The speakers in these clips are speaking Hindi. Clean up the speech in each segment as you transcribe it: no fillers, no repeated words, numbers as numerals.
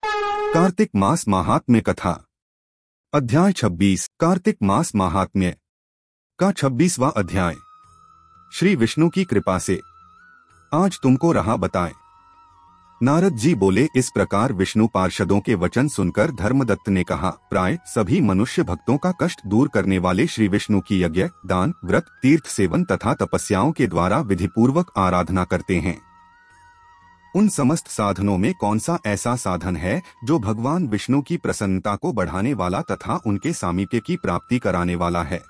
कार्तिक मास महात्म्य कथा। अध्याय 26। कार्तिक मास महात्म्य का 26वां अध्याय। श्री विष्णु की कृपा से आज तुमको रहा बताए। नारद जी बोले। इस प्रकार विष्णु पार्षदों के वचन सुनकर धर्मदत्त ने कहा, प्राय सभी मनुष्य भक्तों का कष्ट दूर करने वाले श्री विष्णु की यज्ञ, दान, व्रत, तीर्थ सेवन तथा तपस्याओं के द्वारा विधिपूर्वक आराधना करते हैं। उन समस्त साधनों में कौन सा ऐसा साधन है जो भगवान विष्णु की प्रसन्नता को बढ़ाने वाला तथा उनके सामीप्य की प्राप्ति कराने वाला है?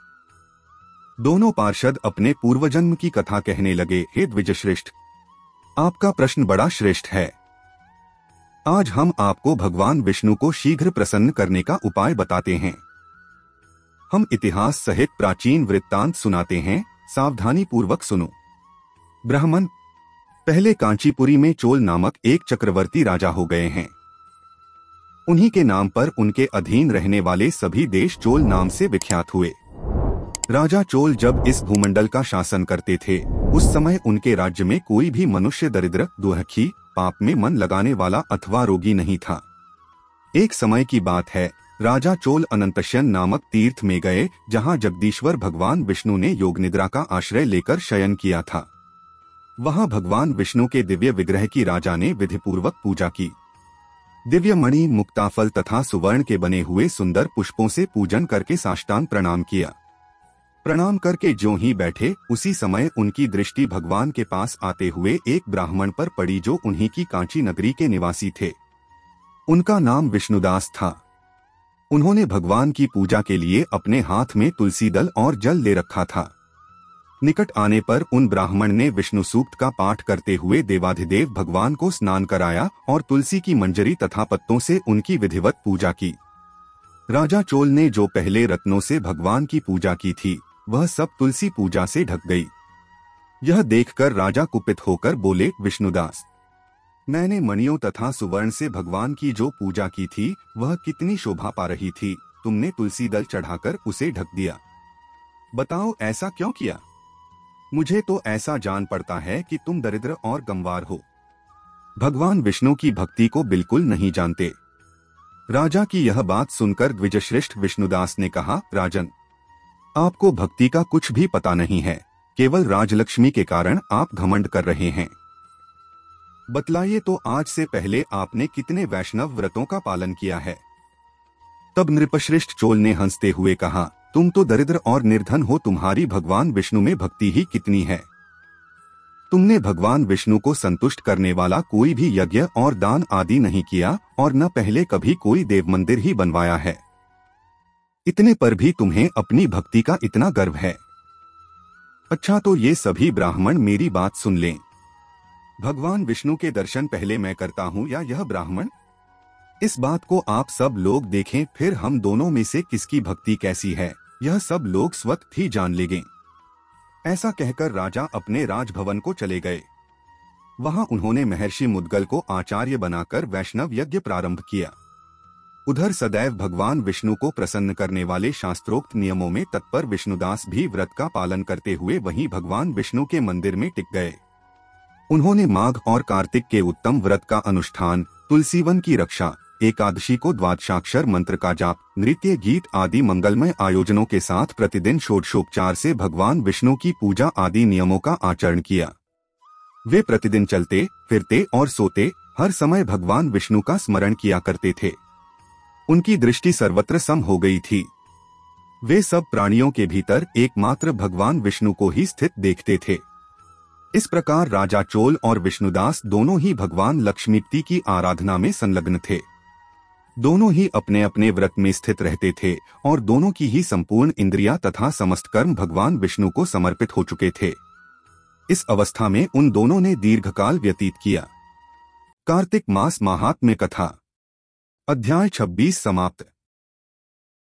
दोनों पार्षद अपने पूर्वजन्म की कथा कहने लगे। हे द्विजश्रेष्ठ, आपका प्रश्न बड़ा श्रेष्ठ है। आज हम आपको भगवान विष्णु को शीघ्र प्रसन्न करने का उपाय बताते हैं। हम इतिहास सहित प्राचीन वृत्तांत सुनाते हैं, सावधानी पूर्वक सुनो। ब्राह्मण, पहले कांचीपुरी में चोल नामक एक चक्रवर्ती राजा हो गए हैं। उन्हीं के नाम पर उनके अधीन रहने वाले सभी देश चोल नाम से विख्यात हुए। राजा चोल जब इस भूमंडल का शासन करते थे, उस समय उनके राज्य में कोई भी मनुष्य दरिद्र, दुखी, पाप में मन लगाने वाला अथवा रोगी नहीं था। एक समय की बात है, राजा चोल अनंतशयन नामक तीर्थ में गए, जहां जगदीश्वर भगवान विष्णु ने योग निद्रा का आश्रय लेकर शयन किया था। वहां भगवान विष्णु के दिव्य विग्रह की राजा ने विधिपूर्वक पूजा की। दिव्य मणि, मुक्ताफल तथा सुवर्ण के बने हुए सुंदर पुष्पों से पूजन करके साष्टांग प्रणाम किया। प्रणाम करके ज्यों ही बैठे, उसी समय उनकी दृष्टि भगवान के पास आते हुए एक ब्राह्मण पर पड़ी जो उन्हीं की कांची नगरी के निवासी थे। उनका नाम विष्णुदास था। उन्होंने भगवान की पूजा के लिए अपने हाथ में तुलसी दल और जल ले रखा था। निकट आने पर उन ब्राह्मण ने विष्णु सूक्त का पाठ करते हुए देवाधिदेव भगवान को स्नान कराया और तुलसी की मंजरी तथा पत्तों से उनकी विधिवत पूजा की। राजा चोल ने जो पहले रत्नों से भगवान की पूजा की थी, वह सब तुलसी पूजा से ढक गई। यह देखकर राजा कुपित होकर बोले, विष्णुदास, मैंने मणियों तथा सुवर्ण से भगवान की जो पूजा की थी, वह कितनी शोभा पा रही थी, तुमने तुलसी दल चढ़ाकर उसे ढक दिया। बताओ ऐसा क्यों किया? मुझे तो ऐसा जान पड़ता है कि तुम दरिद्र और गंवार हो, भगवान विष्णु की भक्ति को बिल्कुल नहीं जानते। राजा की यह बात सुनकर द्विजश्रेष्ठ विष्णुदास ने कहा, राजन, आपको भक्ति का कुछ भी पता नहीं है, केवल राजलक्ष्मी के कारण आप घमंड कर रहे हैं। बतलाइए तो आज से पहले आपने कितने वैष्णव व्रतों का पालन किया है? तब नृपश्रेष्ठ चोल ने हंसते हुए कहा, तुम तो दरिद्र और निर्धन हो, तुम्हारी भगवान विष्णु में भक्ति ही कितनी है। तुमने भगवान विष्णु को संतुष्ट करने वाला कोई भी यज्ञ और दान आदि नहीं किया और न पहले कभी कोई देव मंदिर ही बनवाया है। इतने पर भी तुम्हें अपनी भक्ति का इतना गर्व है। अच्छा, तो ये सभी ब्राह्मण मेरी बात सुन लें। भगवान विष्णु के दर्शन पहले मैं करता हूँ या यह ब्राह्मण? इस बात को आप सब लोग देखें, फिर हम दोनों में से किसकी भक्ति कैसी है, यह सब लोग स्वतः ही जान लेंगे। ऐसा कहकर राजा अपने राजभवन को चले गए। वहां उन्होंने महर्षि मुद्गल को आचार्य बनाकर वैष्णव यज्ञ प्रारंभ किया। उधर सदैव भगवान विष्णु को प्रसन्न करने वाले शास्त्रोक्त नियमों में तत्पर विष्णुदास भी व्रत का पालन करते हुए वहीं भगवान विष्णु के मंदिर में टिक गए। उन्होंने माघ और कार्तिक के उत्तम व्रत का अनुष्ठान, तुलसीवन की रक्षा, एकादशी को द्वादशाक्षर मंत्र का जाप, नृत्य, गीत आदि मंगलमय आयोजनों के साथ प्रतिदिन षोडशोपचार से भगवान विष्णु की पूजा आदि नियमों का आचरण किया। वे प्रतिदिन चलते, फिरते और सोते हर समय भगवान विष्णु का स्मरण किया करते थे। उनकी दृष्टि सर्वत्र सम हो गई थी। वे सब प्राणियों के भीतर एकमात्र भगवान विष्णु को ही स्थित देखते थे। इस प्रकार राजा चोल और विष्णुदास दोनों ही भगवान लक्ष्मीपति की आराधना में संलग्न थे। दोनों ही अपने अपने व्रत में स्थित रहते थे और दोनों की ही संपूर्ण इंद्रियां तथा समस्त कर्म भगवान विष्णु को समर्पित हो चुके थे। इस अवस्था में उन दोनों ने दीर्घकाल व्यतीत किया। कार्तिक मास महात्म्य कथा। अध्याय 26 समाप्त।